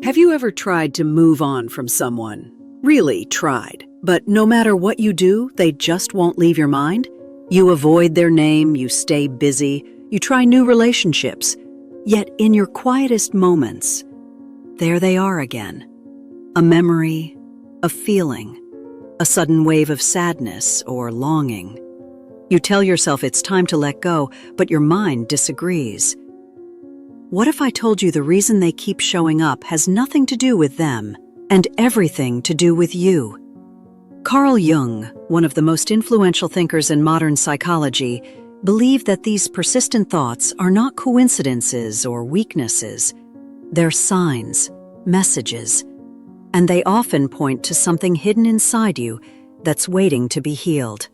Have you ever tried to move on from someone? Really tried. But no matter what you do, they just won't leave your mind? You avoid their name, you stay busy, you try new relationships. Yet in your quietest moments, there they are again. A memory, a feeling, a sudden wave of sadness or longing. You tell yourself it's time to let go, but your mind disagrees. What if I told you the reason they keep showing up has nothing to do with them and everything to do with you? Carl Jung, one of the most influential thinkers in modern psychology, believed that these persistent thoughts are not coincidences or weaknesses. They're signs, messages, and they often point to something hidden inside you that's waiting to be healed.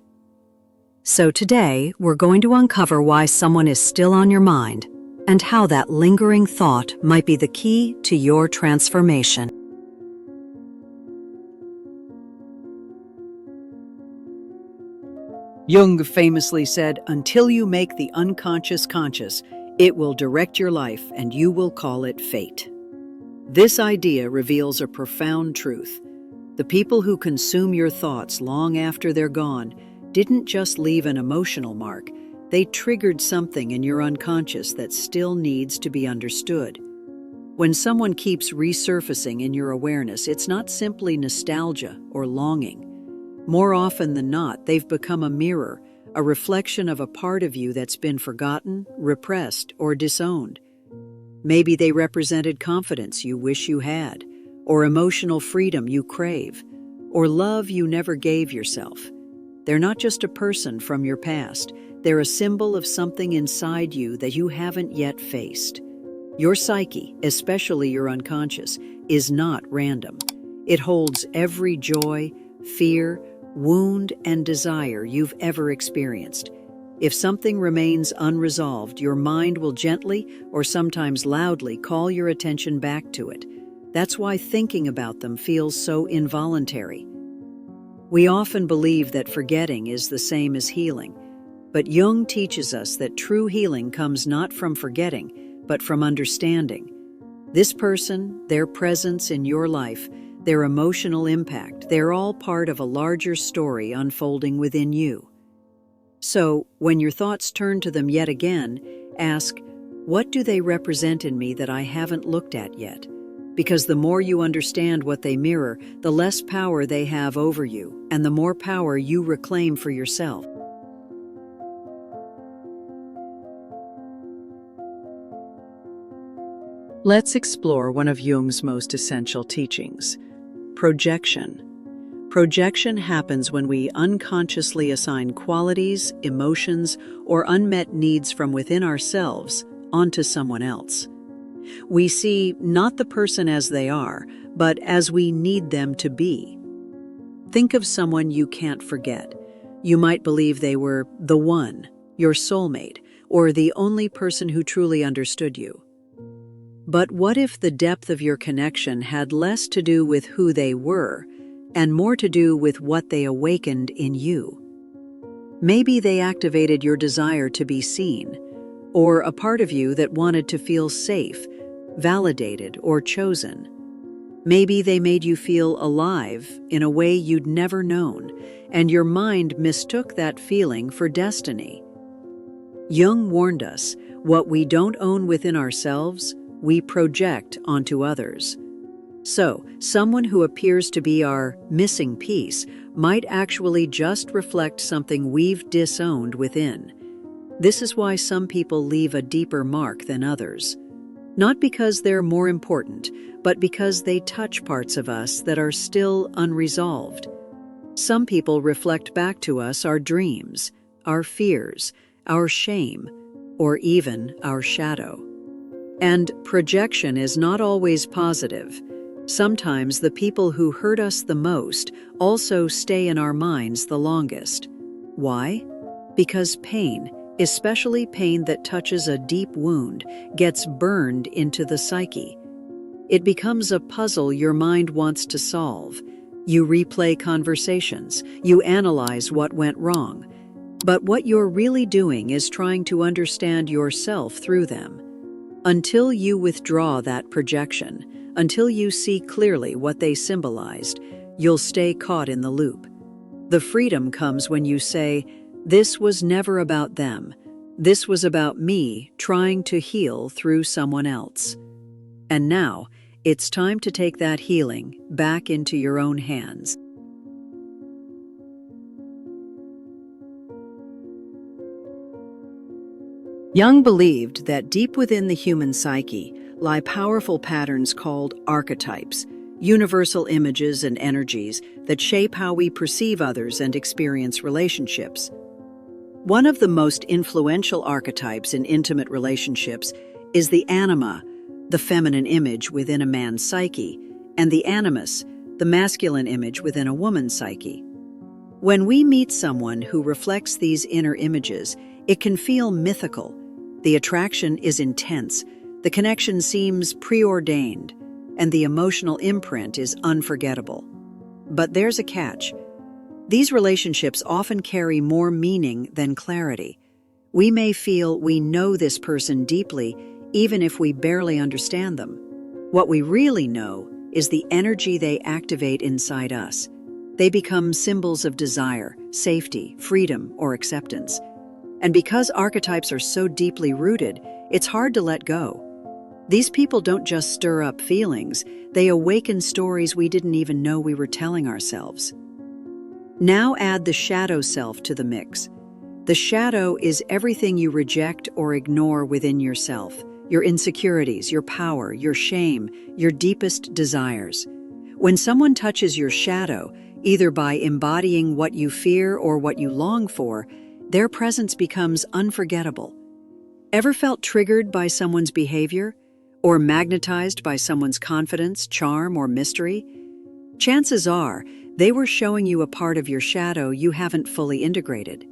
So today, we're going to uncover why someone is still on your mind and how that lingering thought might be the key to your transformation. Jung famously said, "Until you make the unconscious conscious, it will direct your life and you will call it fate." This idea reveals a profound truth. The people who consume your thoughts long after they're gone didn't just leave an emotional mark, they triggered something in your unconscious that still needs to be understood. When someone keeps resurfacing in your awareness, it's not simply nostalgia or longing. More often than not, they've become a mirror, a reflection of a part of you that's been forgotten, repressed, or disowned. Maybe they represented confidence you wish you had, or emotional freedom you crave, or love you never gave yourself. They're not just a person from your past, they're a symbol of something inside you that you haven't yet faced. Your psyche, especially your unconscious, is not random. It holds every joy, fear, wound, and desire you've ever experienced. If something remains unresolved, your mind will gently, or sometimes loudly, call your attention back to it. That's why thinking about them feels so involuntary. We often believe that forgetting is the same as healing, but Jung teaches us that true healing comes not from forgetting, but from understanding. This person, their presence in your life, their emotional impact, they're all part of a larger story unfolding within you. So, when your thoughts turn to them yet again, ask, what do they represent in me that I haven't looked at yet? Because the more you understand what they mirror, the less power they have over you, and the more power you reclaim for yourself. Let's explore one of Jung's most essential teachings: projection. Projection happens when we unconsciously assign qualities, emotions, or unmet needs from within ourselves onto someone else. We see not the person as they are, but as we need them to be. Think of someone you can't forget. You might believe they were the one, your soulmate, or the only person who truly understood you. But what if the depth of your connection had less to do with who they were and more to do with what they awakened in you? Maybe they activated your desire to be seen, or a part of you that wanted to feel safe, validated, or chosen. Maybe they made you feel alive in a way you'd never known, and your mind mistook that feeling for destiny. Jung warned us, what we don't own within ourselves, we project onto others. So, someone who appears to be our missing piece might actually just reflect something we've disowned within. This is why some people leave a deeper mark than others. Not because they're more important, but because they touch parts of us that are still unresolved. Some people reflect back to us our dreams, our fears, our shame, or even our shadow. And projection is not always positive. Sometimes the people who hurt us the most also stay in our minds the longest. Why? Because pain, especially pain that touches a deep wound, gets burned into the psyche. It becomes a puzzle your mind wants to solve. You replay conversations, you analyze what went wrong. But what you're really doing is trying to understand yourself through them. Until you withdraw that projection, Until you see clearly what they symbolized, you'll stay caught in the loop. The freedom comes when you say, "This was never about them. This was about me trying to heal through someone else." And now, it's time to take that healing back into your own hands. Jung believed that deep within the human psyche lie powerful patterns called archetypes, universal images and energies that shape how we perceive others and experience relationships. One of the most influential archetypes in intimate relationships is the anima, the feminine image within a man's psyche, and the animus, the masculine image within a woman's psyche. When we meet someone who reflects these inner images, it can feel mythical. The attraction is intense, the connection seems preordained, and the emotional imprint is unforgettable. But there's a catch. These relationships often carry more meaning than clarity. We may feel we know this person deeply, even if we barely understand them. What we really know is the energy they activate inside us. They become symbols of desire, safety, freedom, or acceptance. And because archetypes are so deeply rooted, it's hard to let go. These people don't just stir up feelings, they awaken stories we didn't even know we were telling ourselves. Now add the shadow self to the mix. The shadow is everything you reject or ignore within yourself, your insecurities, your power, your shame, your deepest desires. When someone touches your shadow, either by embodying what you fear or what you long for, their presence becomes unforgettable. Ever felt triggered by someone's behavior? Or magnetized by someone's confidence, charm, or mystery? Chances are, they were showing you a part of your shadow you haven't fully integrated.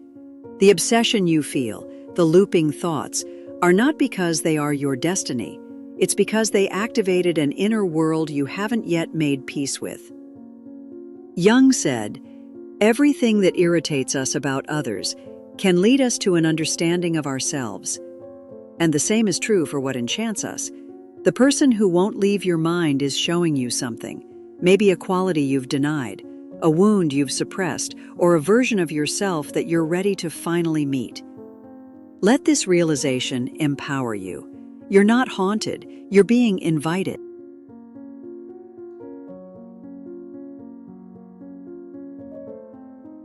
The obsession you feel, the looping thoughts, are not because they are your destiny. It's because they activated an inner world you haven't yet made peace with. Jung said, "Everything that irritates us about others can lead us to an understanding of ourselves." And the same is true for what enchants us. The person who won't leave your mind is showing you something, maybe a quality you've denied, a wound you've suppressed, or a version of yourself that you're ready to finally meet. Let this realization empower you. You're not haunted, you're being invited.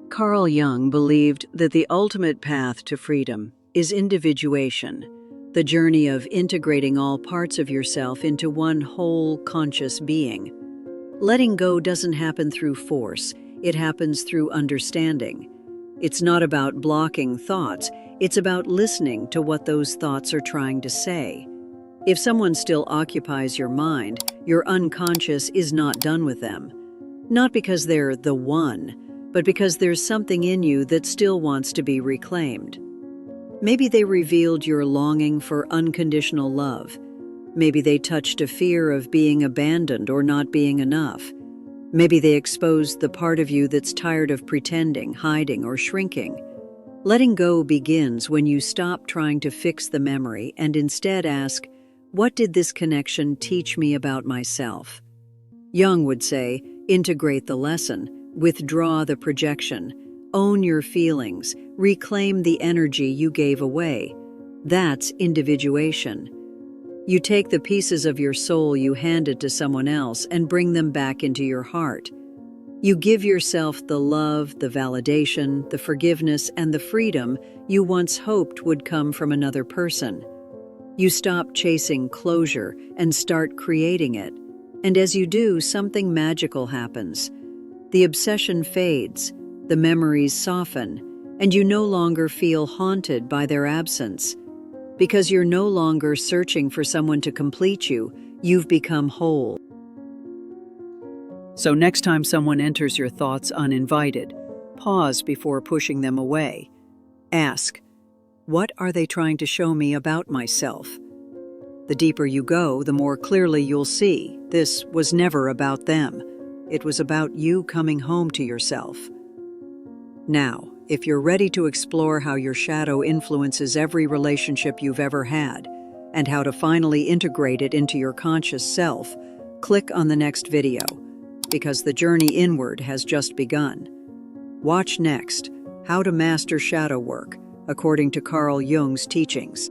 Carl Jung believed that the ultimate path to freedom is individuation, the journey of integrating all parts of yourself into one whole, conscious being. Letting go doesn't happen through force, it happens through understanding. It's not about blocking thoughts, it's about listening to what those thoughts are trying to say. If someone still occupies your mind, your unconscious is not done with them. Not because they're the one, but because there's something in you that still wants to be reclaimed. Maybe they revealed your longing for unconditional love. Maybe they touched a fear of being abandoned or not being enough. Maybe they exposed the part of you that's tired of pretending, hiding, or shrinking. Letting go begins when you stop trying to fix the memory and instead ask, "What did this connection teach me about myself?" Jung would say, integrate the lesson, withdraw the projection, own your feelings, reclaim the energy you gave away. That's individuation. You take the pieces of your soul you handed to someone else and bring them back into your heart. You give yourself the love, the validation, the forgiveness, and the freedom you once hoped would come from another person. You stop chasing closure and start creating it. And as you do, something magical happens. The obsession fades, the memories soften, and you no longer feel haunted by their absence. Because you're no longer searching for someone to complete you, you've become whole. So next time someone enters your thoughts uninvited, pause before pushing them away. Ask, what are they trying to show me about myself? The deeper you go, the more clearly you'll see this was never about them. It was about you coming home to yourself. Now, if you're ready to explore how your shadow influences every relationship you've ever had, and how to finally integrate it into your conscious self, Click on the next video, because the journey inward has just begun. Watch next, How to Master Shadow Work, according to Carl Jung's teachings.